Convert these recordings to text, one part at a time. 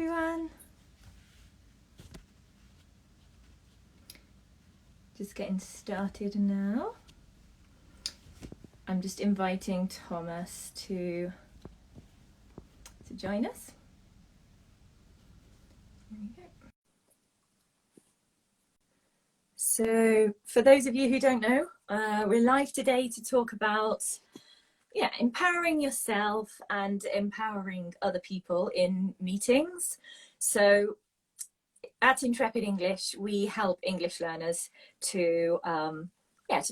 everyone. Just getting started now. I'm just inviting Thomas to join us. There we go. So for those of you who don't know, we're live today to talk about empowering yourself and empowering other people in meetings. So at Intrepid English, we help English learners to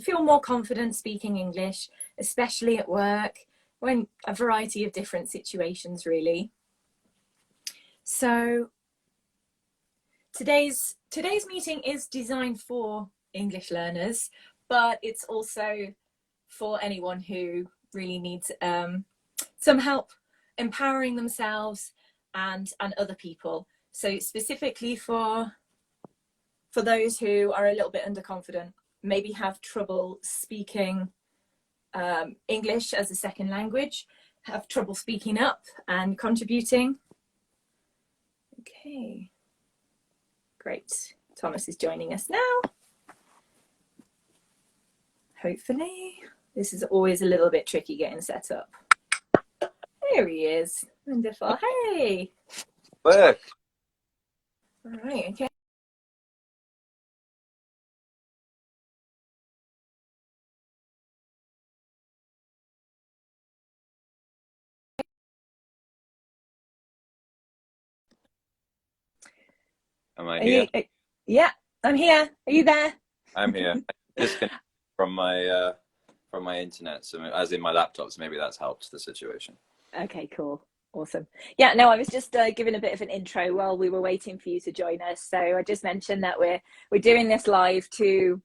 feel more confident speaking English, especially at work, when a variety of different situations, really. So today's meeting is designed for English learners, but it's also for anyone who really needs some help empowering themselves and other people. So specifically for those who are a little bit underconfident, maybe have trouble speaking English as a second language, have trouble speaking up and contributing. Okay, great. Thomas is joining us now. Hopefully. This is always a little bit tricky getting set up. There he is. Wonderful. Hey. Work. All right, okay. Am I here? Yeah, I'm here. Are you there? I'm here. I disconnected from my internet, so as in my laptop, so maybe that's helped the situation. Okay, cool. Awesome. Yeah, no, I was just giving a bit of an intro while we were waiting for you to join us. So I just mentioned that we're doing this live to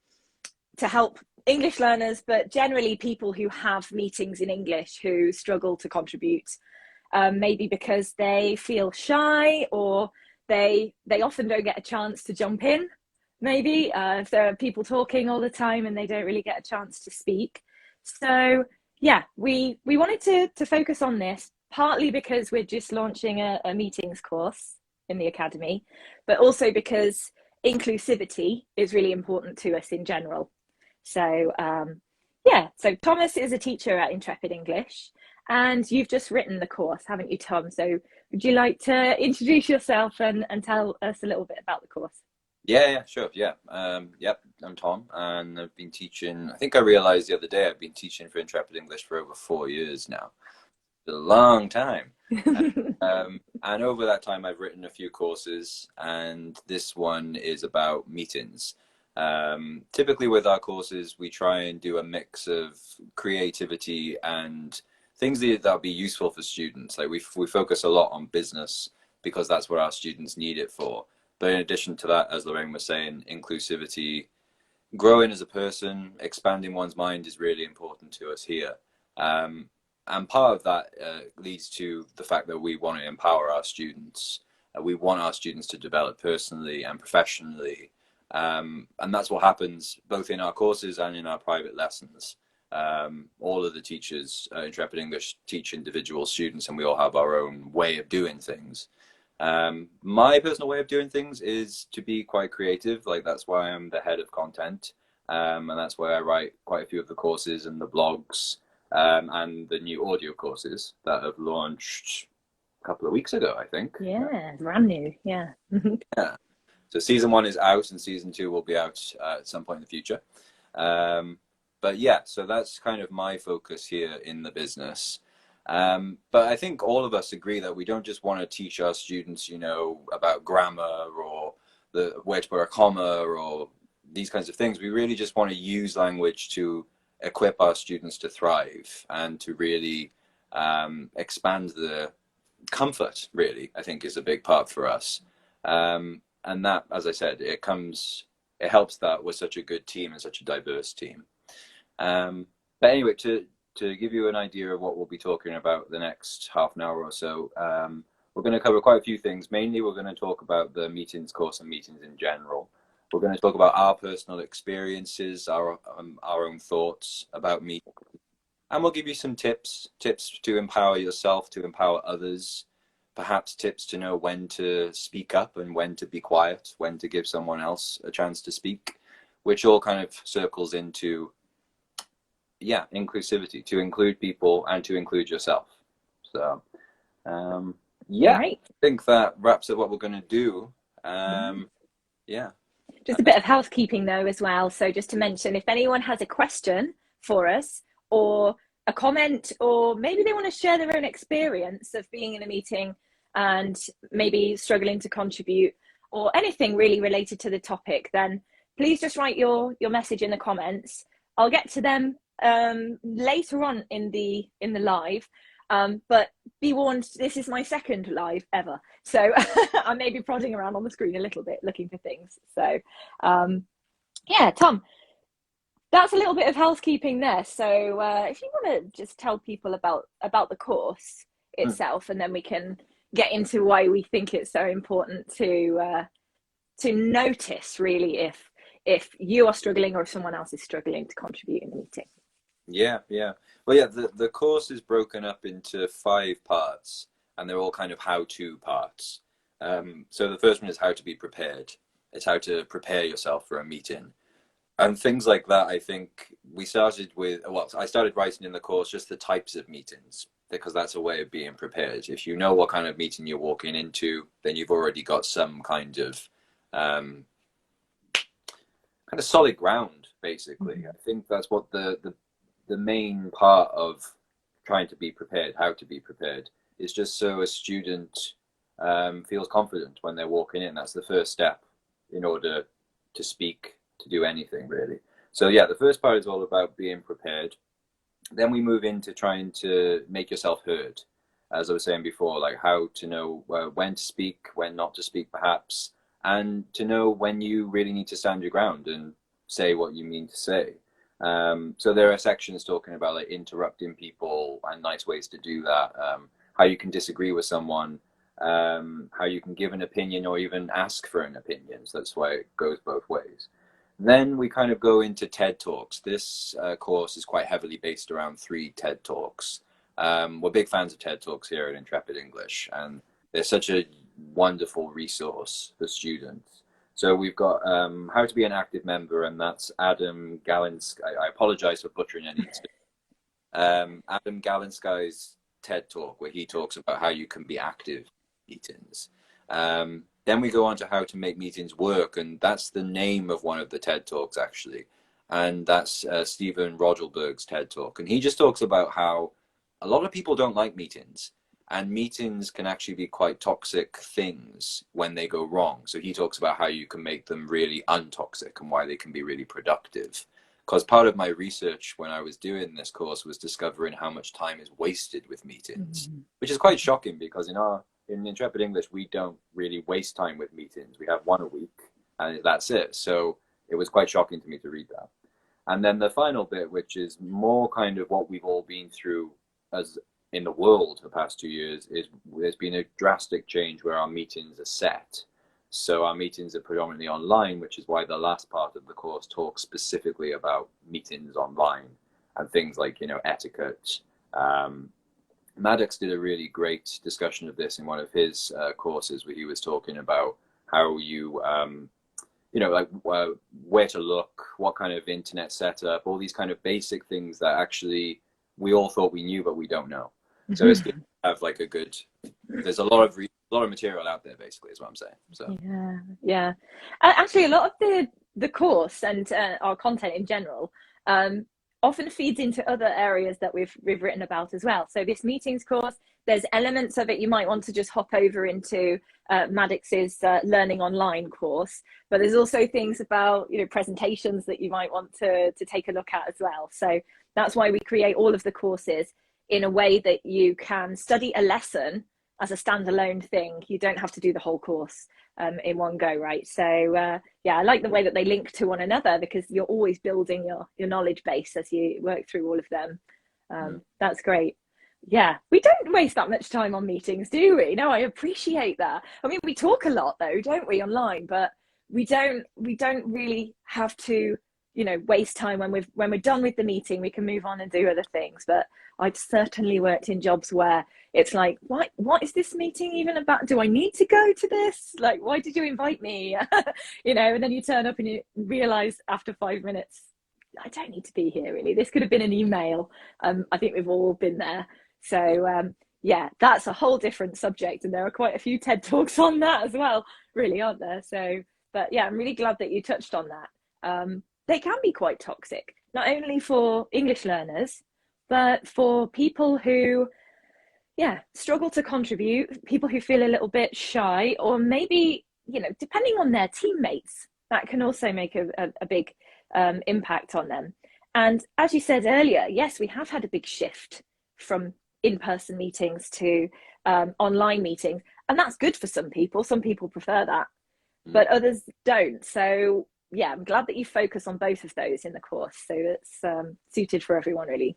help English learners, but generally people who have meetings in English who struggle to contribute, maybe because they feel shy or they often don't get a chance to jump in. Maybe if there are people talking all the time and they don't really get a chance to speak. So yeah, we wanted to focus on this, partly because we're just launching a meetings course in the academy, but also because inclusivity is really important to us in general. So so Thomas is a teacher at Intrepid English, and you've just written the course, haven't you, Tom? So would you like to introduce yourself and tell us a little bit about the course? Yeah, sure. Yeah. I'm Tom, and I've been teaching. I think I realized the other day I've been teaching for Intrepid English for over 4 years now. It's a long time. And over that time, I've written a few courses, and this one is about meetings. Typically with our courses, we try and do a mix of creativity and things that'll be useful for students. Like we focus a lot on business because that's what our students need it for. But in addition to that, as Lorraine was saying, inclusivity, growing as a person, expanding one's mind is really important to us here. And part of that leads to the fact that we want to empower our students. We want our students to develop personally and professionally. And that's what happens both in our courses and in our private lessons. All of the teachers at Intrepid English teach individual students, and we all have our own way of doing things. My personal way of doing things is to be quite creative. Like that's why I'm the head of content. And that's why I write quite a few of the courses and the blogs, and the new audio courses that have launched a couple of weeks ago, I think. Yeah, brand new. Yeah. Yeah. So season 1 is out, and season 2 will be out at some point in the future. But yeah, so that's kind of my focus here in the business. But I think all of us agree that we don't just want to teach our students, about grammar or where to put a comma or these kinds of things. We really just want to use language to equip our students to thrive and to really expand the comfort, really, I think is a big part for us. And that, as I said, it helps that we're such a good team and such a diverse team. But anyway, to give you an idea of what we'll be talking about the next half an hour or so, we're going to cover quite a few things. Mainly, we're going to talk about the meetings course and meetings in general. We're going to talk about our personal experiences, our own thoughts about meetings, and we'll give you some tips to empower yourself, to empower others, perhaps tips to know when to speak up and when to be quiet, when to give someone else a chance to speak, which all kind of circles into, yeah, inclusivity, to include people and to include yourself. So, yeah, Great. I think that wraps up what we're going to do. Yeah. Just a bit of housekeeping though as well. So just to mention, if anyone has a question for us or a comment, or maybe they want to share their own experience of being in a meeting and maybe struggling to contribute, or anything really related to the topic, then please just write your message in the comments. I'll get to them later on in the live. But be warned, this is my second live ever, so I may be prodding around on the screen a little bit looking for things. So yeah, Tom, that's a little bit of housekeeping there. So if you want to just tell people about the course itself, and then we can get into why we think it's so important to notice really if you are struggling or if someone else is struggling to contribute in the meeting. Yeah. Well, yeah, the course is broken up into 5 parts, and they're all kind of how-to parts. So the first one is how to be prepared. It's how to prepare yourself for a meeting. And things like that, I think we started with, well, I started writing in the course just the types of meetings, because that's a way of being prepared. If you know what kind of meeting you're walking into, then you've already got some kind of solid ground, basically. I think that's what the main part of trying to be prepared, how to be prepared, is just so a student feels confident when they're walking in. That's the first step in order to speak, to do anything really. So yeah, the first part is all about being prepared. Then we move into trying to make yourself heard, as I was saying before, like how to know when to speak, when not to speak perhaps, and to know when you really need to stand your ground and say what you mean to say. So there are sections talking about like interrupting people and nice ways to do that, how you can disagree with someone, how you can give an opinion or even ask for an opinion. So that's why it goes both ways. Then we kind of go into TED Talks. This course is quite heavily based around 3 TED Talks. We're big fans of TED Talks here at Intrepid English, and they're such a wonderful resource for students. So we've got How to Be an Active Member, and that's Adam Galinski. I apologize for butchering any. Adam Galinski's TED Talk, where he talks about how you can be active in meetings. Then we go on to How to Make Meetings Work, and that's the name of one of the TED Talks, actually. And that's Stephen Rogelberg's TED Talk. And he just talks about how a lot of people don't like meetings, and meetings can actually be quite toxic things when they go wrong. So he talks about how you can make them really untoxic and why they can be really productive. Because part of my research when I was doing this course was discovering how much time is wasted with meetings, which is quite shocking, because in Intrepid English, we don't really waste time with meetings. We have 1 a week and that's it. So it was quite shocking to me to read that. And then the final bit, which is more kind of what we've all been through as in the world the past 2 years, is there's been a drastic change where our meetings are set. So our meetings are predominantly online, which is why the last part of the course talks specifically about meetings online and things like, etiquette. Maddox did a really great discussion of this in one of his courses, where he was talking about how you, where to look, what kind of internet setup, all these kind of basic things that actually we all thought we knew, but we don't know. So it's good to have like there's a lot of material out there, basically, is what I'm saying. So yeah. Actually, a lot of the course and our content in general often feeds into other areas that we've written about as well. So this meetings course, there's elements of it you might want to just hop over into Maddox's learning online course, but there's also things about presentations that you might want to take a look at as well. So that's why we create all of the courses in a way that you can study a lesson as a standalone thing. You don't have to do the whole course in one go, right? So yeah, I like the way that they link to one another, because you're always building your knowledge base as you work through all of them. That's great. Yeah, we don't waste that much time on meetings, do we? No, I appreciate that. I mean, we talk a lot though, don't we, online, but we don't really have to you know, waste time. When we're done with the meeting, we can move on and do other things. But I've certainly worked in jobs where it's like, what is this meeting even about? Do I need to go to this? Like, why did you invite me? You know, and then you turn up and you realize after 5 minutes, I don't need to be here really. This could have been an email. I think we've all been there. So yeah, that's a whole different subject, and there are quite a few TED Talks on that as well, really, aren't there? So, but yeah, I'm really glad that you touched on that. They can be quite toxic, not only for English learners, but for people who, yeah, struggle to contribute, people who feel a little bit shy, or maybe, you know, depending on their teammates, that can also make a big impact on them. And as you said earlier, yes, we have had a big shift from in-person meetings to online meetings, and that's good for some people. Some people prefer that, but others don't. So yeah, I'm glad that you focus on both of those in the course, so it's suited for everyone really.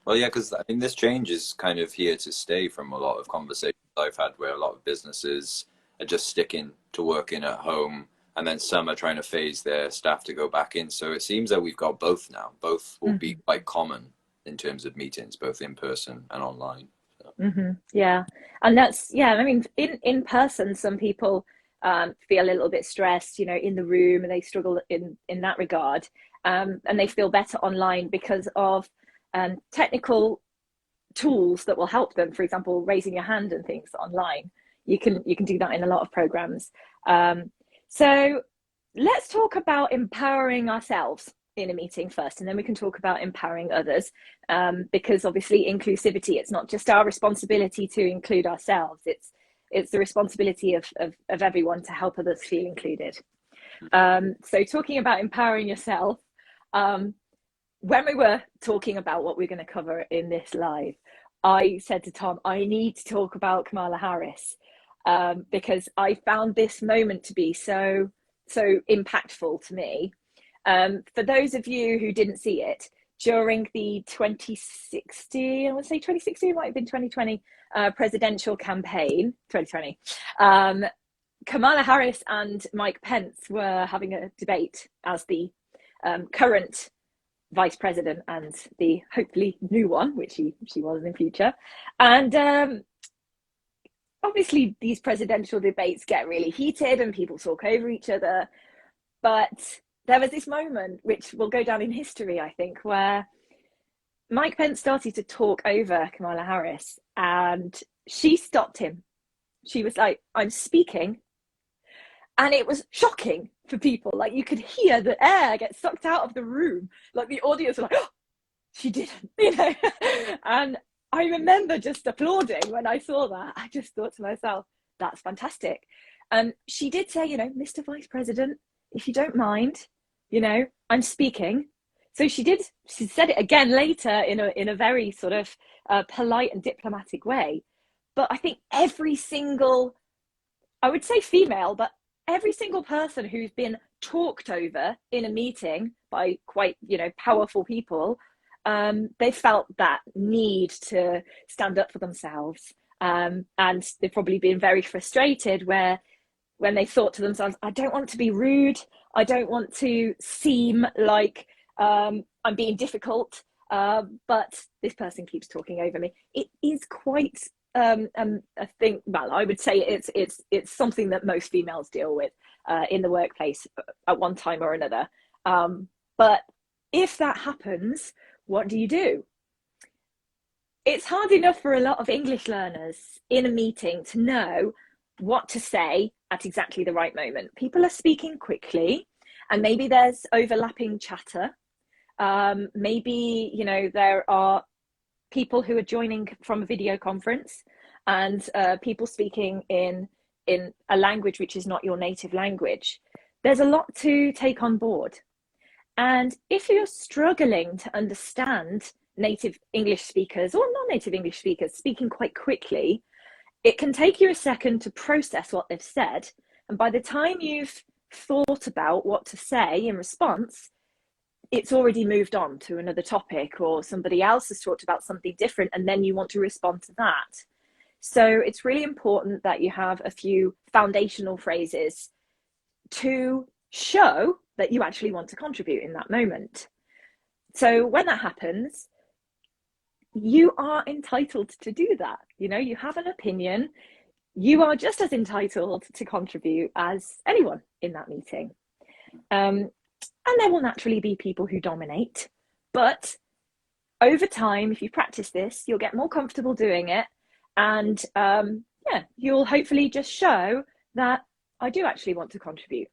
Well, yeah, because I mean, this change is kind of here to stay from a lot of conversations I've had where a lot of businesses are just sticking to working at home, and then some are trying to phase their staff to go back in. So it seems that we've got both now. Both will be quite common in terms of meetings, both in person and online. So. Yeah, and that's, yeah, I mean, in person, some people feel a little bit stressed, you know, in the room, and they struggle in that regard, and they feel better online because of technical tools that will help them. For example, raising your hand and things online. You can do that in a lot of programs. So let's talk about empowering ourselves in a meeting first, and then we can talk about empowering others, because obviously inclusivity, it's not just our responsibility to include ourselves, it's the responsibility of everyone to help others feel included. So talking about empowering yourself, when we were talking about what we're going to cover in this live, I said to Tom, I need to talk about Kamala Harris, because I found this moment to be so impactful to me. For those of you who didn't see it, during the 2016, I would say 2016, it might have been 2020, presidential campaign, 2020, Kamala Harris and Mike Pence were having a debate as the current vice president and the hopefully new one, which she was in future. And obviously these presidential debates get really heated and people talk over each other. But there was this moment, which will go down in history, I think, where Mike Pence started to talk over Kamala Harris and she stopped him. She was like, I'm speaking. And it was shocking for people. Like, you could hear the air get sucked out of the room. Like, the audience were like, oh, she didn't, you know. And I remember just applauding when I saw that. I just thought to myself, that's fantastic. And she did say, you know, Mr. Vice President, if you don't mind, you know, I'm speaking. So she said it again later in a very sort of polite and diplomatic way. But I think every single, I would say female, but every single person who's been talked over in a meeting by quite, you know, powerful people, they felt that need to stand up for themselves. And they've probably been very frustrated when they thought to themselves, I don't want to be rude. I don't want to seem like I'm being difficult, but this person keeps talking over me. It is quite a thing. Well, I would say it's something that most females deal with in the workplace at one time or another. But if that happens, what do you do? It's hard enough for a lot of English learners in a meeting to know what to say at exactly the right moment. People are speaking quickly, and maybe there's overlapping chatter. Maybe, you know, there are people who are joining from a video conference and people speaking in a language which is not your native language. There's a lot to take on board. And if you're struggling to understand native English speakers or non-native English speakers speaking quite quickly, it can take you a second to process what they've said. And by the time you've thought about what to say in response, it's already moved on to another topic, or somebody else has talked about something different, and then you want to respond to that. So it's really important that you have a few foundational phrases to show that you actually want to contribute in that moment. So when that happens, you are entitled to do that. You know, you have an opinion. You are just as entitled to contribute as anyone in that meeting. And there will naturally be people who dominate, but over time, if you practice this, you'll get more comfortable doing it. And yeah, you'll hopefully just show that I do actually want to contribute.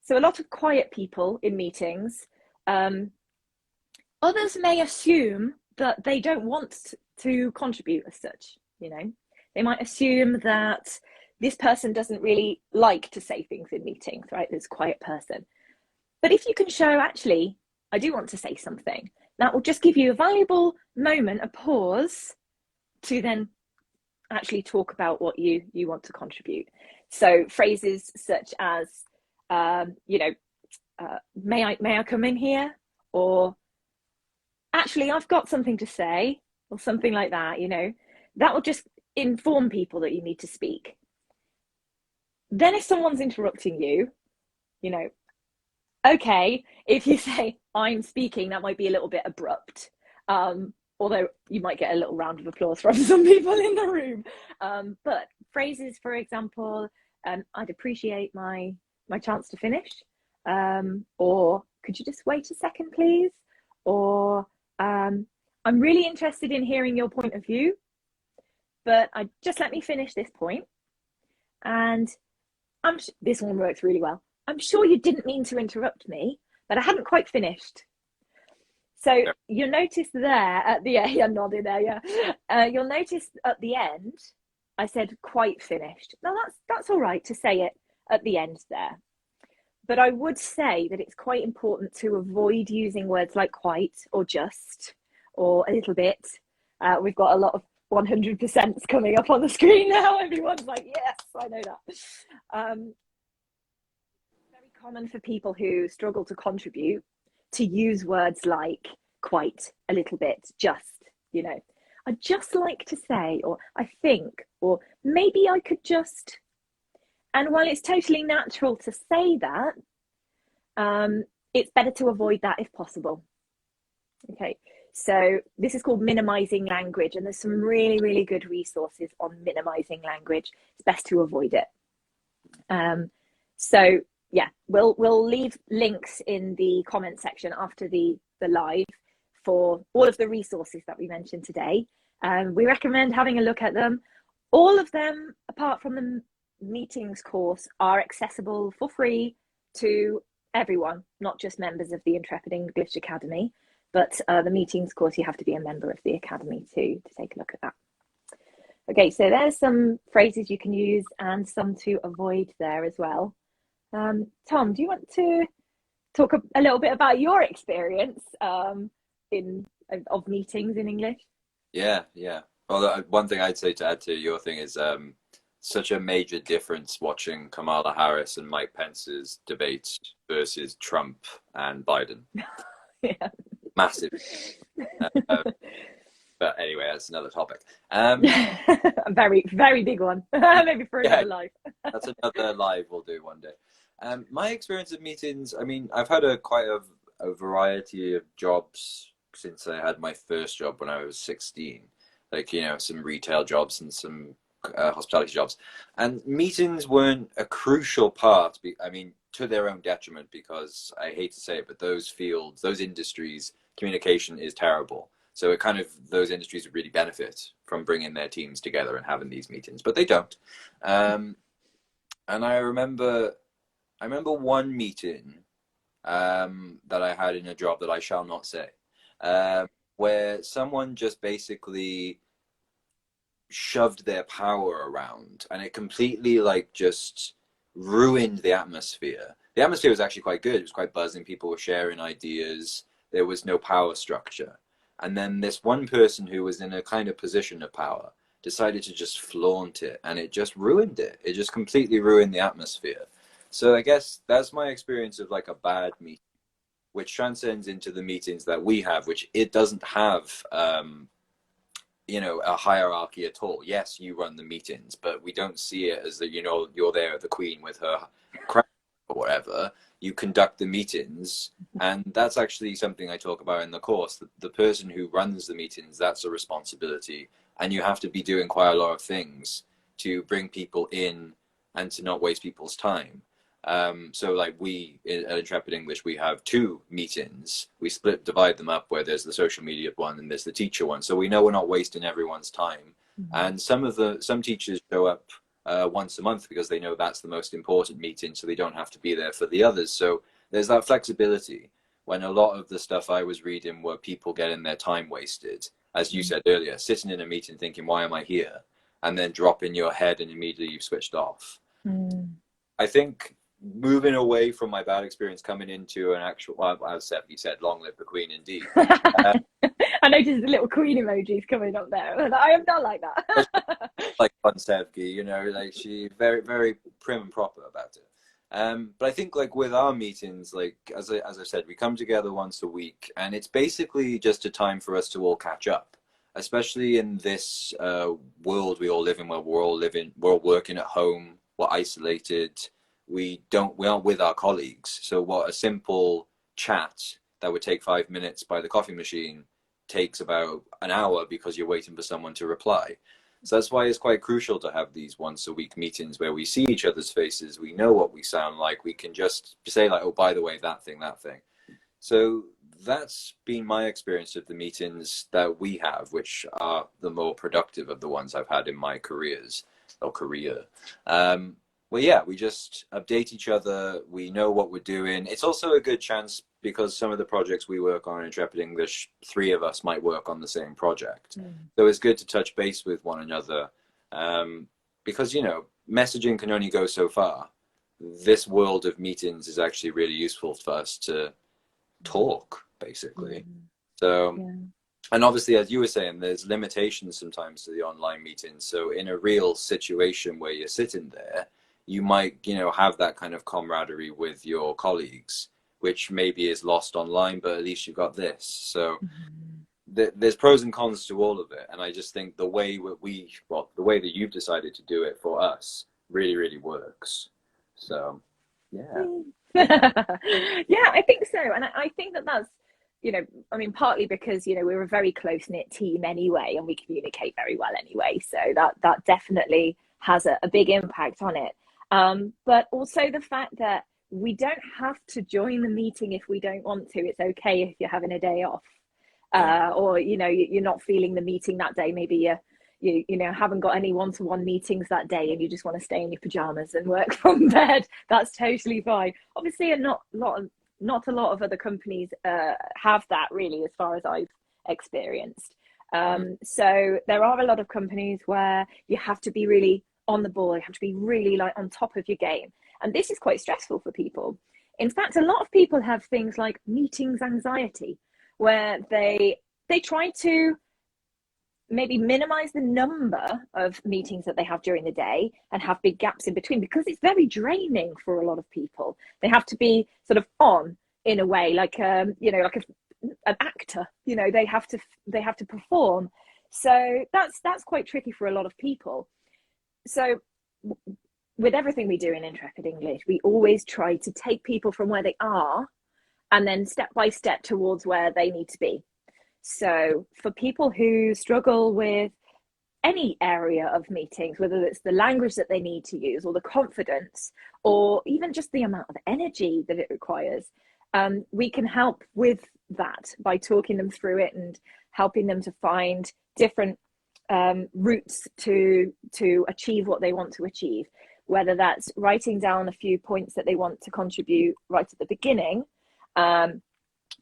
So a lot of quiet people in meetings, others may assume that they don't want to contribute as such, you know. They might assume that this person doesn't really like to say things in meetings, right? This quiet person. But if you can show, actually, I do want to say something, that will just give you a valuable moment, a pause, to then actually talk about what you want to contribute. So phrases such as, you know, may I come in here? Or actually, I've got something to say, or something like that, you know, that will just inform people that you need to speak. Then if someone's interrupting you, you know, okay, if you say, I'm speaking, that might be a little bit abrupt. Although you might get a little round of applause from some people in the room. But phrases, for example, I'd appreciate my chance to finish. Or could you just wait a second, please? Or I'm really interested in hearing your point of view, but just let me finish this point. And this one works really well. I'm sure you didn't mean to interrupt me, but I hadn't quite finished. So you'll notice there at the end, yeah, nodding there, yeah. You'll notice at the end, I said quite finished. Now that's all right to say it at the end there. But I would say that it's quite important to avoid using words like quite or just or a little bit. We've got a lot of 100% coming up on the screen now. Everyone's like, yes, I know that. Very common for people who struggle to contribute to use words like quite, a little bit, just, you know. I'd just like to say, or I think, or maybe I could just. And while it's totally natural to say that, it's better to avoid that if possible. Okay, so this is called minimizing language, and there's some really, really good resources on minimizing language. It's best to avoid it. So yeah, we'll leave links in the comment section after the live for all of the resources that we mentioned today. We recommend having a look at them. All of them, apart from the meetings course, are accessible for free to everyone, not just members of the Intrepid English Academy, but the meetings course, you have to be a member of the Academy to take a look at that. Okay, so there's some phrases you can use and some to avoid there as well. Tom, do you want to talk a little bit about your experience of meetings in English? Yeah. Well, one thing I'd say to add to your thing is such a major difference watching Kamala Harris and Mike Pence's debate versus Trump and Biden. Yeah. Massive. But anyway, that's another topic. A very, very big one. Maybe for another live. That's another live we'll do one day. My experience of meetings, I mean, I've had quite a variety of jobs since I had my first job when I was 16. Like, you know, some retail jobs and some hospitality jobs. And meetings weren't a crucial part, I mean, to their own detriment, because I hate to say it, but those fields, those industries, communication is terrible. So it kind of, those industries would really benefit from bringing their teams together and having these meetings, but they don't. And I remember one meeting that I had in a job that I shall not say, where someone just basically shoved their power around, and it completely like just ruined the atmosphere. The atmosphere was actually quite good. It was quite buzzing. People were sharing ideas. There was no power structure. And then this one person who was in a kind of position of power decided to just flaunt it, and it just ruined it. It just completely ruined the atmosphere. So I guess that's my experience of like a bad meeting, which transcends into the meetings that we have, which it doesn't have, you know, a hierarchy at all. Yes, you run the meetings, but we don't see it as that, you know, you're there, the queen with her crown or whatever, you conduct the meetings. And that's actually something I talk about in the course. The person who runs the meetings, that's a responsibility. And you have to be doing quite a lot of things to bring people in and to not waste people's time. So like we at Intrepid English, we have 2 meetings. We divide them up where there's the social media one and there's the teacher one. So we know we're not wasting everyone's time. And some teachers show up once a month because they know that's the most important meeting, so they don't have to be there for the others. So there's that flexibility, when a lot of the stuff I was reading were people getting their time wasted, as you said earlier, sitting in a meeting thinking, why am I here? And then dropping your head and immediately you've switched off. I think moving away from my bad experience coming into an actual, well, as you said, long live the Queen indeed. I noticed the little Queen emojis coming up there. I am not like that. Like fun Sevgi, you know, like she very, very prim and proper about it. But I think like with our meetings, like as I said, we come together once a week, and it's basically just a time for us to all catch up, especially in this world we all live in, where we're all working at home, we're isolated, we aren't with our colleagues. So what a simple chat that would take 5 minutes by the coffee machine takes about an hour because you're waiting for someone to reply. So that's why it's quite crucial to have these once a week meetings where we see each other's faces, we know what we sound like, we can just say like, oh, by the way, that thing. So that's been my experience of the meetings that we have, which are the more productive of the ones I've had in my career. Well, yeah, we just update each other. We know what we're doing. It's also a good chance, because some of the projects we work on in Intrepid English, 3 of us might work on the same project. So it's good to touch base with one another, because, you know, messaging can only go so far. This world of meetings is actually really useful for us to talk, basically. So, and obviously, as you were saying, there's limitations sometimes to the online meetings. So in a real situation where you're sitting there, you might, you know, have that kind of camaraderie with your colleagues, which maybe is lost online, but at least you've got this. So there's pros and cons to all of it. And I just think the way the way that you've decided to do it for us really, really works. So, yeah. Yeah, I think so. And I think that's, you know, I mean, partly because, you know, we're a very close-knit team anyway, and we communicate very well anyway. So that definitely has a big impact on it. But also the fact that we don't have to join the meeting if we don't want to. It's okay if you're having a day off, or, you know, you're not feeling the meeting that day. Maybe you know, haven't got any one-to-one meetings that day and you just want to stay in your pajamas and work from bed. That's totally fine. Obviously, not a lot of other companies have that, really, as far as I've experienced. So there are a lot of companies where you have to be really on the ball. You have to be really like on top of your game. And this is quite stressful for people. In fact, a lot of people have things like meetings anxiety, where they try to maybe minimize the number of meetings that they have during the day and have big gaps in between, because it's very draining for a lot of people. They have to be sort of on, in a way, like you know, like an actor. You know, they have to perform. So that's quite tricky for a lot of people. So with everything we do in Intrepid English, we always try to take people from where they are and then step by step towards where they need to be. So for people who struggle with any area of meetings, whether it's the language that they need to use or the confidence or even just the amount of energy that it requires, we can help with that by talking them through it and helping them to find different routes to achieve what they want to achieve, whether that's writing down a few points that they want to contribute right at the beginning.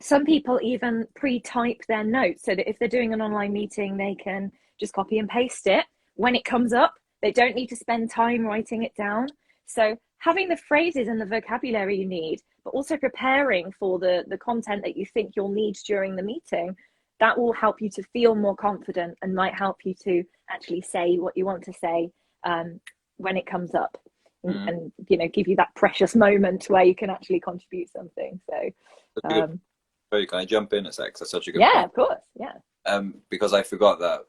Some people even pre-type their notes so that if they're doing an online meeting, they can just copy and paste it when it comes up. They don't need to spend time writing it down. So having the phrases and the vocabulary you need, but also preparing for the content that you think you'll need during the meeting, that will help you to feel more confident and might help you to actually say what you want to say when it comes up, and you know, give you that precious moment where you can actually contribute something. So sorry, can I jump in a sec? That's such a good point. point. Of course, yeah. Because I forgot that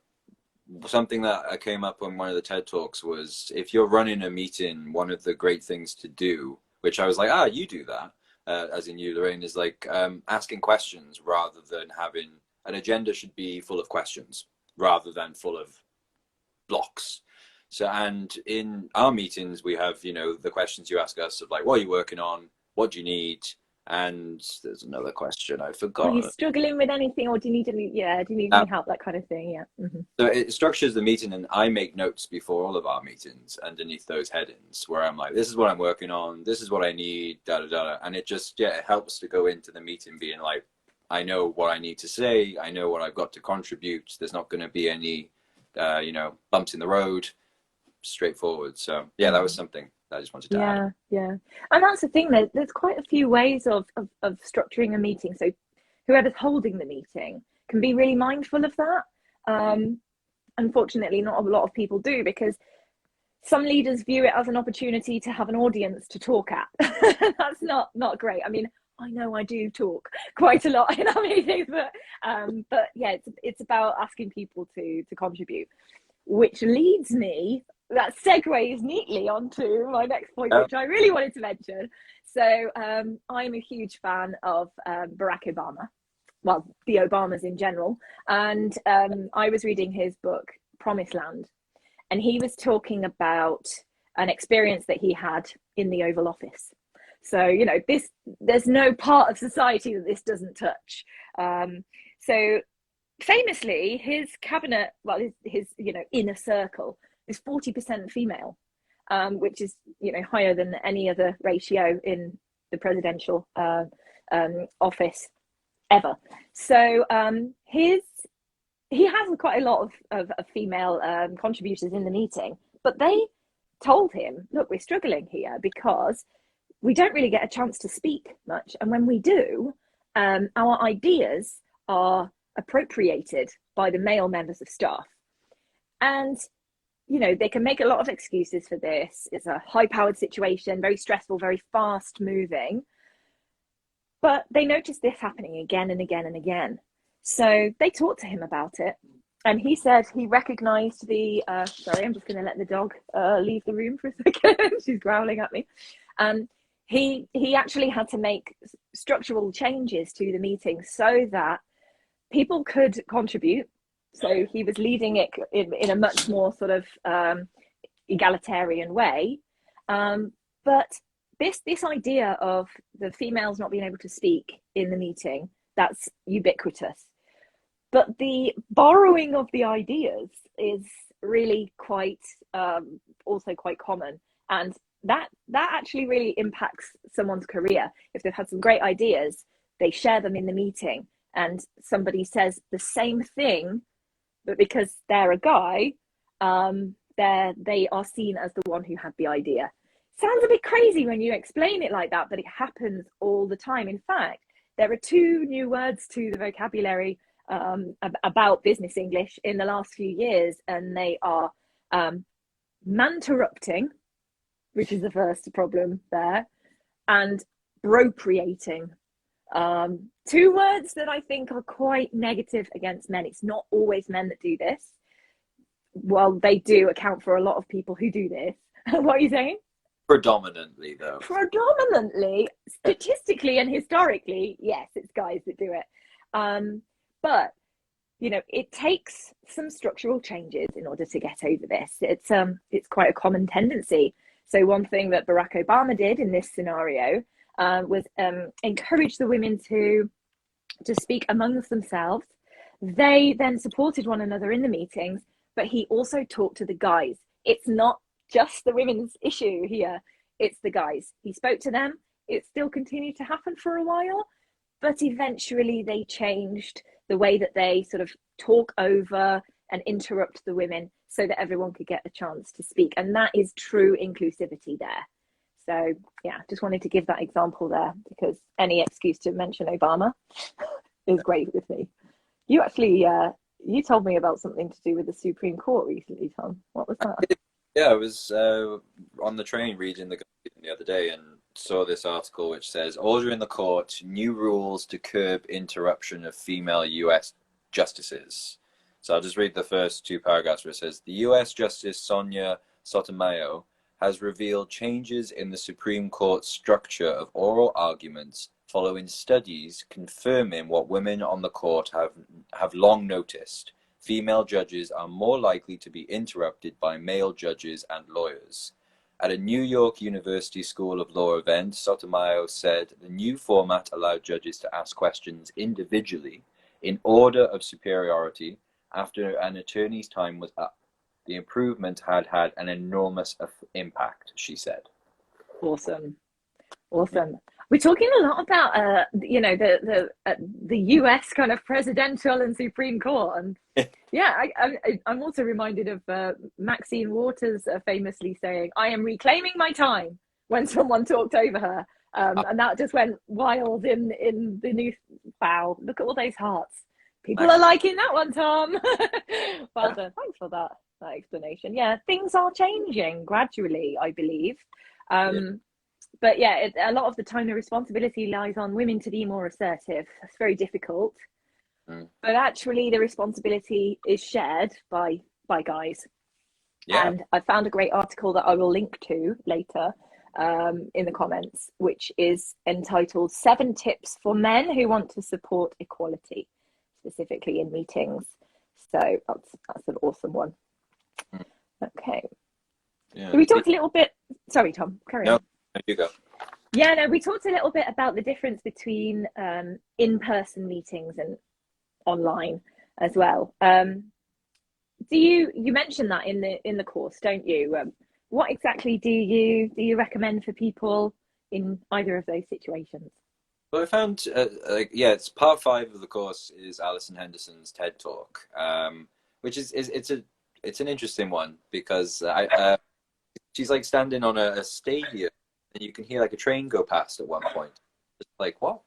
something that came up on one of the TED Talks was, if you're running a meeting, one of the great things to do which I was like, you do that, as in you, Lorraine, is like asking questions rather than having an agenda should be full of questions rather than full of blocks. So, and in our meetings, we have, the questions you ask us of like, what are you working on? What do you need? And there's another question I forgot. Are you struggling with anything, or do you need any help? That kind of thing. Yeah. Mm-hmm. So it structures the meeting, and I make notes before all of our meetings underneath those headings where I'm like, this is what I'm working on. This is what I need, da, da, da. And it just, it helps to go into the meeting being like, I know what I need to say. I know what I've got to contribute. There's not going to be any, bumps in the road, straightforward. So yeah, that was something that I just wanted to add. Yeah. And that's the thing, there's quite a few ways of structuring a meeting. So whoever's holding the meeting can be really mindful of that. Unfortunately, not a lot of people do, because some leaders view it as an opportunity to have an audience to talk at. That's not great. I mean, I know I do talk quite a lot in our meetings, but yeah, it's about asking people to contribute, which leads me, that segues neatly onto my next point, which I really wanted to mention. So I'm a huge fan of Barack Obama, well, the Obamas in general. And I was reading his book, Promised Land, and he was talking about an experience that he had in the Oval Office. So, there's no part of society that this doesn't touch. So famously, his cabinet, well, his inner circle is 40% female, which is, higher than any other ratio in the presidential office ever. So he has quite a lot of female contributors in the meeting, but they told him, look, we're struggling here because we don't really get a chance to speak much. And when we do, our ideas are appropriated by the male members of staff. And, they can make a lot of excuses for this. It's a high-powered situation, very stressful, very fast-moving. But they noticed this happening again and again and again. So they talked to him about it. And he said he recognized the, sorry, I'm just going to let the dog leave the room for a second. She's growling at me. He actually had to make structural changes to the meeting so that people could contribute. So he was leading it in a much more sort of egalitarian way. But this idea of the females not being able to speak in the meeting, that's ubiquitous. But the borrowing of the ideas is really quite also quite common. And that actually really impacts someone's career. If they've had some great ideas, they share them in the meeting, and somebody says the same thing, but because they're a guy, they are seen as the one who had the idea. Sounds a bit crazy when you explain it like that, but it happens all the time. In fact, there are 2 new words to the vocabulary about business English in the last few years, and they are manterrupting, which is the first problem there, and bropriating. 2 words that I think are quite negative against men. It's not always men that do this. Well, they do account for a lot of people who do this. What are you saying? Predominantly, though. Predominantly, statistically and historically, yes, it's guys that do it. But it takes some structural changes in order to get over this. It's quite a common tendency. So one thing that Barack Obama did in this scenario was encourage the women to speak amongst themselves. They then supported one another in the meetings, but he also talked to the guys. It's not just the women's issue here, it's the guys. He spoke to them. It still continued to happen for a while, but eventually they changed the way that they sort of talk over and interrupt the women so that everyone could get a chance to speak. And that is true inclusivity there. So yeah, just wanted to give that example there, because any excuse to mention Obama is great with me. You actually, you told me about something to do with the Supreme Court recently, Tom. What was that? Yeah, I was on the train reading the other day and saw this article which says, Order in the Court, new rules to curb interruption of female US justices. So I'll just read the first 2 paragraphs where it says, the US Justice Sonia Sotomayor has revealed changes in the Supreme Court's structure of oral arguments following studies confirming what women on the court have long noticed. Female judges are more likely to be interrupted by male judges and lawyers. At a New York University School of Law event, Sotomayor said the new format allowed judges to ask questions individually in order of superiority after an attorney's time was up. The improvement had had an enormous impact, she said. Awesome. Awesome. We're talking a lot about, you know, the US kind of presidential and Supreme Court. And yeah, I'm also reminded of Maxine Waters famously saying, "I am reclaiming my time," when someone talked over her. And that just went wild in the news. Wow, look at all those hearts. People are liking that one, Tom. Well done. Thanks for that explanation. Yeah, things are changing gradually, I believe. But yeah, a lot of the time the responsibility lies on women to be more assertive. It's very difficult. But actually the responsibility is shared by guys. Yeah. And I found a great article that I will link to later in the comments, which is entitled 7 Tips for Men Who Want to Support Equality, specifically in meetings. So that's an awesome one. Okay. Yeah. So we talked a little bit. Sorry, Tom, carry on. You go. Yeah, no, we talked a little bit about the difference between in-person meetings and online as well. You mentioned that in the course, don't you? What exactly do you recommend for people in either of those situations? Well, I found it's part 5 of the course is Alison Henderson's TED Talk, which is it's an interesting one because she's like standing on a stadium and you can hear like a train go past at one point. Just like what?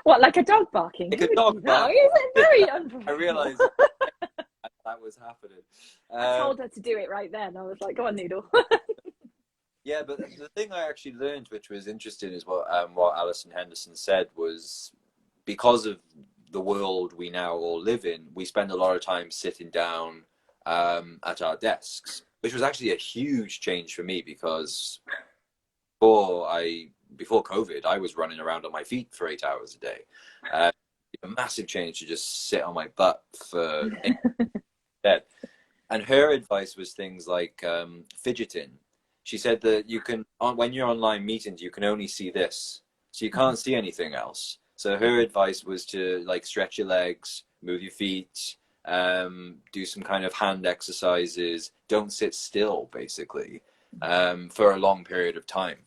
What, like a dog barking? Like a dog barking. No, it's very unprofessional. I realised that was happening. I told her to do it right then. I was like, "Go on, Noodle." Yeah, but the thing I actually learned, which was interesting, is what Alison Henderson said was because of the world we now all live in, we spend a lot of time sitting down at our desks, which was actually a huge change for me because before COVID, I was running around on my feet for 8 hours a day. A massive change to just sit on my butt for dead. And her advice was things like fidgeting. She said that when you're online meetings, you can only see this, so you can't see anything else. So her advice was to like stretch your legs, move your feet, do some kind of hand exercises, don't sit still, basically, for a long period of time.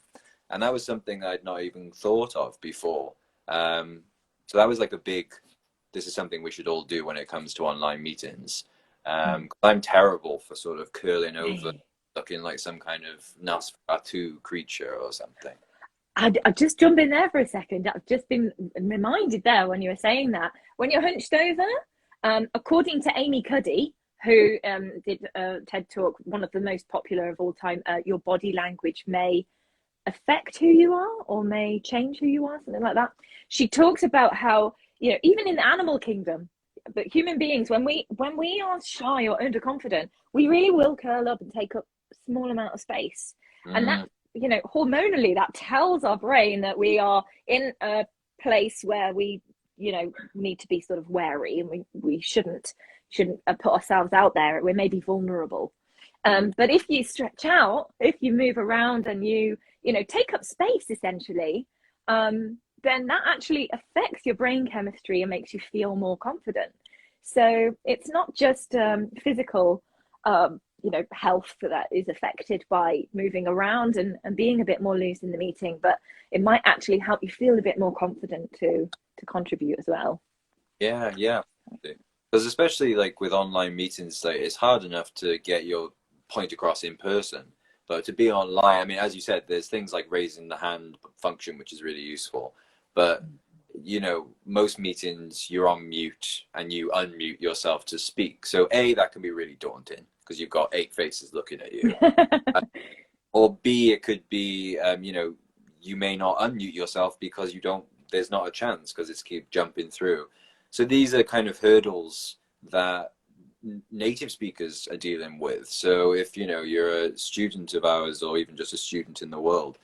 And that was something I'd not even thought of before. So that was like this is something we should all do when it comes to online meetings. I'm terrible for sort of curling over, looking like some kind of Nosferatu creature or something. I'd just jump in there for a second. I've just been reminded there when you were saying that. When you're hunched over, according to Amy Cuddy, who did a TED Talk, one of the most popular of all time, your body language may affect who you are or may change who you are, something like that. She talks about how, you know, even in the animal kingdom, but human beings, when we are shy or underconfident, we really will curl up and take up a small amount of space. And that, you know, hormonally, that tells our brain that we are in a place where we, you know, need to be sort of wary, and we shouldn't put ourselves out there. We may be vulnerable. But if you stretch out, if you move around and you know, take up space essentially, then that actually affects your brain chemistry and makes you feel more confident. So it's not just physical, you know, health that is affected by moving around and being a bit more loose in the meeting, but it might actually help you feel a bit more confident to contribute as well. Yeah, because especially like with online meetings, like it's hard enough to get your point across in person, but to be online, I mean, as you said, there's things like raising the hand function, which is really useful, but you know, most meetings you're on mute and you unmute yourself to speak, so that can be really daunting because you've got 8 faces looking at you. Or B, it could be you know, you may not unmute yourself because there's not a chance because it's keep jumping through. So these are kind of hurdles that native speakers are dealing with. So if, you know, you're a student of ours or even just a student in the world,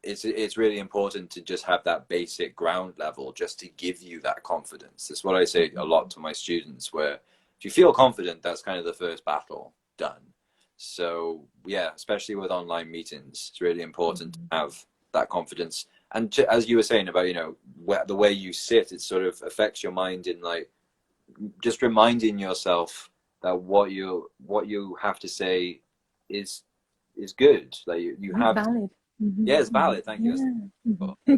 it's really important to just have that basic ground level just to give you that confidence. That's what I say a lot to my students, where if you feel confident, that's kind of the first battle done. So yeah, especially with online meetings, it's really important to have that confidence. And as you were saying about, you know, the way you sit, it sort of affects your mind in like just reminding yourself that what you have to say is good. Like you have valid. yeah, it's valid. Thank you. Yeah.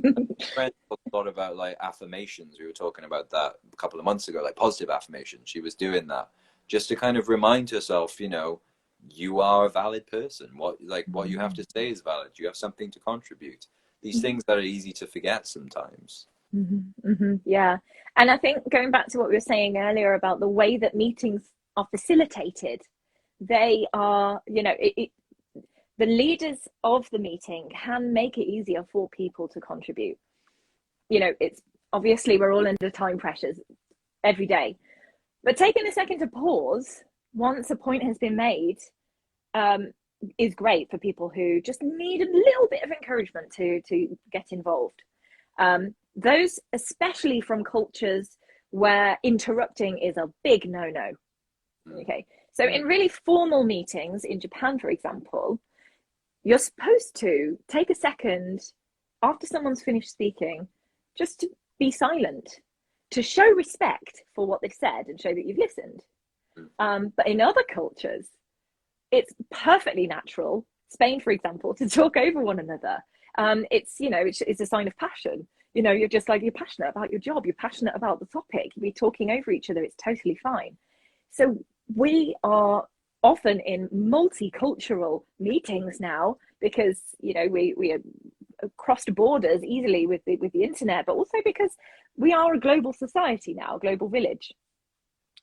Friend talked a lot about like affirmations. We were talking about that a couple of months ago, like positive affirmation. She was doing that just to kind of remind herself, you know, you are a valid person. What you have to say is valid. You have something to contribute. These things that are easy to forget sometimes. Yeah. And I think going back to what we were saying earlier about the way that meetings are facilitated, they are, you know, the leaders of the meeting can make it easier for people to contribute. You know, it's obviously we're all under time pressures every day, but taking a second to pause once a point has been made is great for people who just need a little bit of encouragement to get involved. Those, especially from cultures where interrupting is a big no-no. Okay, so in really formal meetings in Japan, for example, you're supposed to take a second after someone's finished speaking just to be silent, to show respect for what they've said and show that you've listened. But in other cultures, it's perfectly natural, Spain, for example, to talk over one another. It's, you know, it's a sign of passion. You know, you're just like, you're passionate about your job, you're passionate about the topic, you'll be talking over each other, it's totally fine. So we are often in multicultural meetings now because, you know, we are crossed borders easily with the internet, but also because we are a global society now, a global village.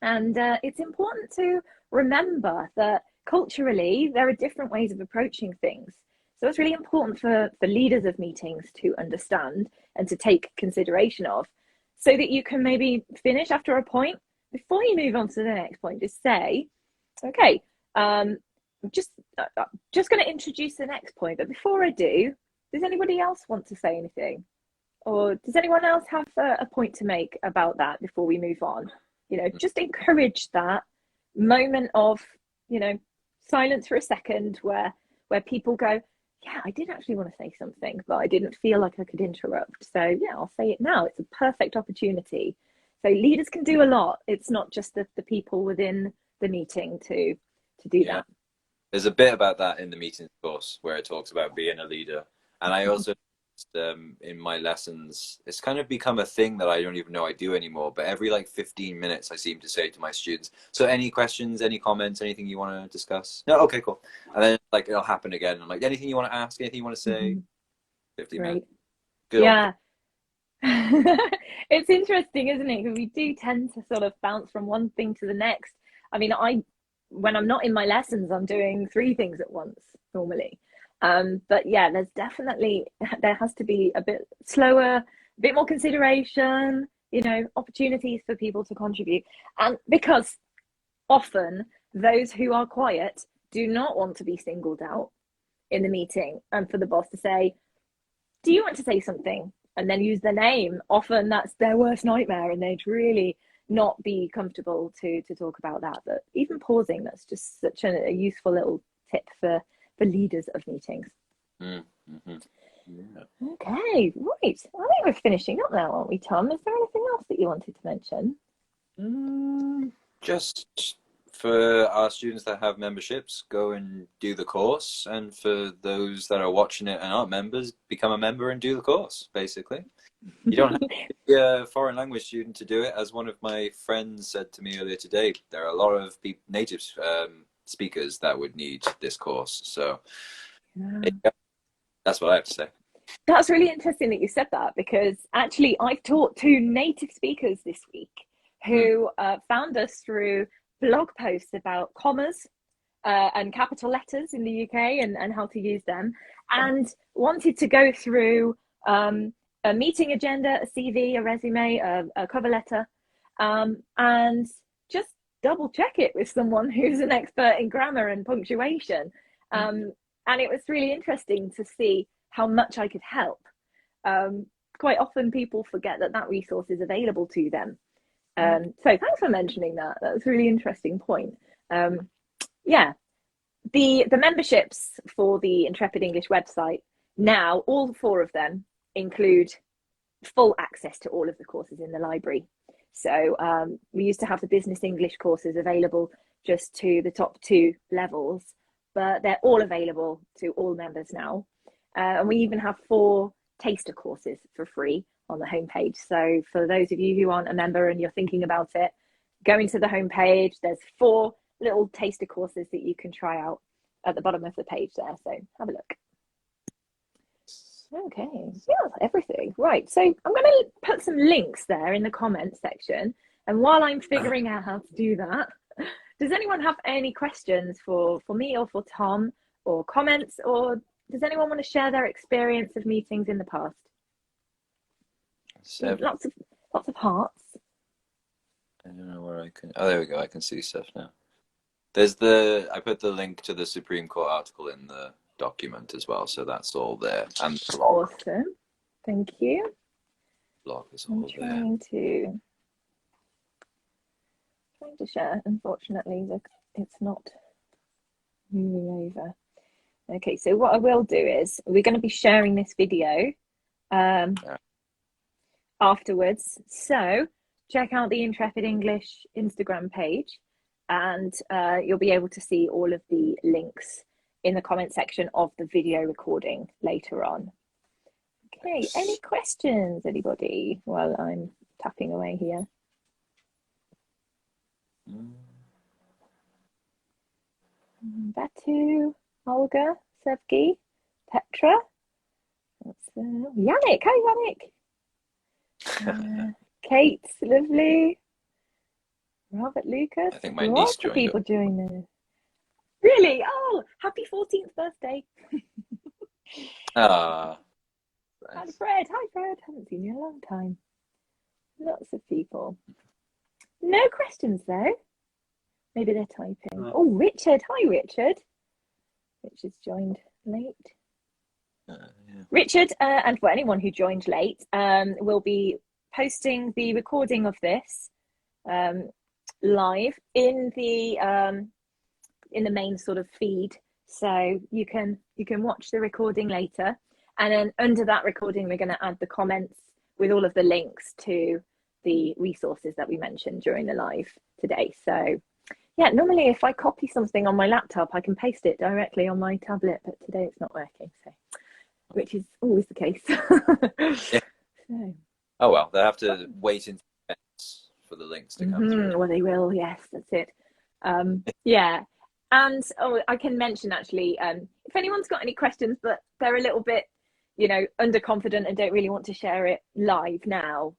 And it's important to remember that culturally there are different ways of approaching things. So it's really important for leaders of meetings to understand and to take consideration of, so that you can maybe finish after a point. Before you move on to the next point, just say, okay, just going to introduce the next point. But before I do, does anybody else want to say anything? Or does anyone else have a point to make about that before we move on? You know, just encourage that moment of, you know, silence for a second where people go, yeah, I did actually want to say something, but I didn't feel like I could interrupt. So yeah, I'll say it now. It's a perfect opportunity. So leaders can do a lot. It's not just the people within the meeting to do that. There's a bit about that in the meeting course where it talks about being a leader. And I also, in my lessons, it's kind of become a thing that I don't even know I do anymore. But every like 15 minutes, I seem to say to my students, so any questions, any comments, anything you want to discuss? No? Okay, cool. And then like it'll happen again. I'm like, anything you want to ask, anything you want to say? 15 minutes. Good. Yeah. It's interesting, isn't it? Because we do tend to sort of bounce from one thing to the next. I mean, when I'm not in my lessons, I'm doing 3 things at once normally. But yeah, there has to be a bit slower, a bit more consideration, you know, opportunities for people to contribute. And because often those who are quiet do not want to be singled out in the meeting, and for the boss to say, do you want to say something? And then use their name. Often that's their worst nightmare, and they'd really not be comfortable to talk about that. But even pausing, that's just such a useful little tip for leaders of meetings. Mm-hmm. Yeah. Okay, right. I think we're finishing up now, aren't we, Tom? Is there anything else that you wanted to mention? Just for our students that have memberships, go and do the course. And for those that are watching it and aren't members, become a member and do the course, basically. You don't have to be a foreign language student to do it. As one of my friends said to me earlier today, there are a lot of native speakers that would need this course. So yeah, that's what I have to say. That's really interesting that you said that, because actually I've taught 2 native speakers this week who found us through blog posts about commas and capital letters in the UK and how to use them, and wanted to go through a meeting agenda, a CV, a resume, a cover letter, and just double check it with someone who's an expert in grammar and punctuation. And it was really interesting to see how much I could help. Quite often people forget that that resource is available to them. So thanks for mentioning that. That was a really interesting point. Yeah, the memberships for the Intrepid English website now, all 4 of them include full access to all of the courses in the library. So we used to have the business English courses available just to the top 2 levels, but they're all available to all members now. And we even have 4 taster courses for free on the homepage. So for those of you who aren't a member and you're thinking about it, going to the homepage, there's 4 little taster courses that you can try out at the bottom of the page there. So have a look. Okay, yeah, everything. Right, so I'm going to put some links there in the comments section. And while I'm figuring out how to do that, does anyone have any questions for me or for Tom, or comments, or does anyone want to share their experience of meetings in the past? Lots of hearts. I don't know where I can. Oh, there we go. I can see stuff now. I put the link to the Supreme Court article in the document as well, so that's all there. And the blog. Awesome. Thank you. Blog is all there. I'm trying to share. Unfortunately, it's not moving over. Okay, so what I will do is we're going to be sharing this video afterwards. So check out the Intrepid English Instagram page, and you'll be able to see all of the links in the comment section of the video recording later on. Okay, any questions, anybody, while I'm tapping away here? Batu, Olga, Sevgi, Petra. That's Yannick. Hi, Yannick. Kate, lovely. Robert, Lucas. I think my niece joined people join this. Really? Oh, happy 14th birthday. Nice. And Fred. Hi, Fred. Haven't seen you in a long time. Lots of people. No questions, though. Maybe they're typing. Oh, Richard. Hi, Richard. Richard's joined late. Yeah. Richard, and for anyone who joined late, will be posting the recording of this live in the main sort of feed, so you can watch the recording later, and then under that recording we're going to add the comments with all of the links to the resources that we mentioned during the live today. So yeah, normally if I copy something on my laptop I can paste it directly on my tablet, but today it's not working, so which is always the case. Yeah. So. Oh well, they have to wait in for the links to come through. Well, they will, yes, that's it. Yeah, and I can mention actually, if anyone's got any questions but they're a little bit, underconfident and don't really want to share it live now,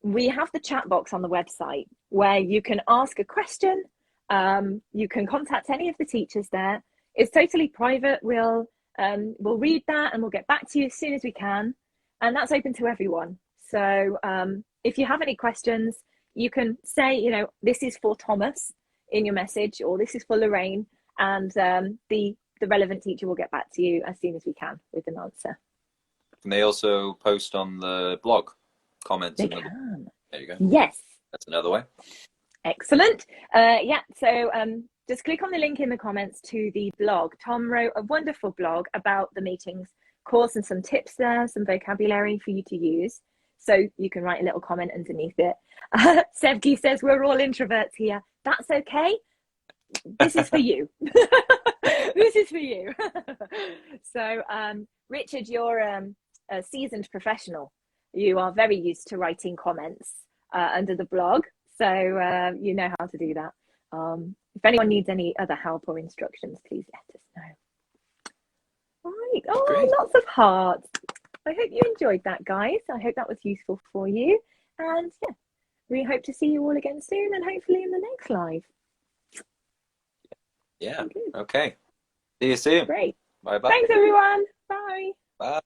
we have the chat box on the website where you can ask a question. You can contact any of the teachers there. It's totally private. We'll read that and we'll get back to you as soon as we can, and that's open to everyone. So if you have any questions, you can say, this is for Thomas in your message, or this is for Lorraine, and the relevant teacher will get back to you as soon as we can with an answer. Can they also post on the blog comments? They can. There you go. Yes. That's another way. Excellent. Yeah, so just click on the link in the comments to the blog. Tom wrote a wonderful blog about the meetings course and some tips there, some vocabulary for you to use. So you can write a little comment underneath it. Sevgi says, we're all introverts here. That's okay. This is for you. This is for you. So, Richard, you're a seasoned professional. You are very used to writing comments under the blog. So you know how to do that. If anyone needs any other help or instructions, please let us know. All right. Oh, great. Lots of hearts. I hope you enjoyed that, guys. I hope that was useful for you. And yeah, we hope to see you all again soon, and hopefully in the next live. Yeah. Okay. See you soon. Great. Bye-bye. Thanks, everyone. Bye. Bye.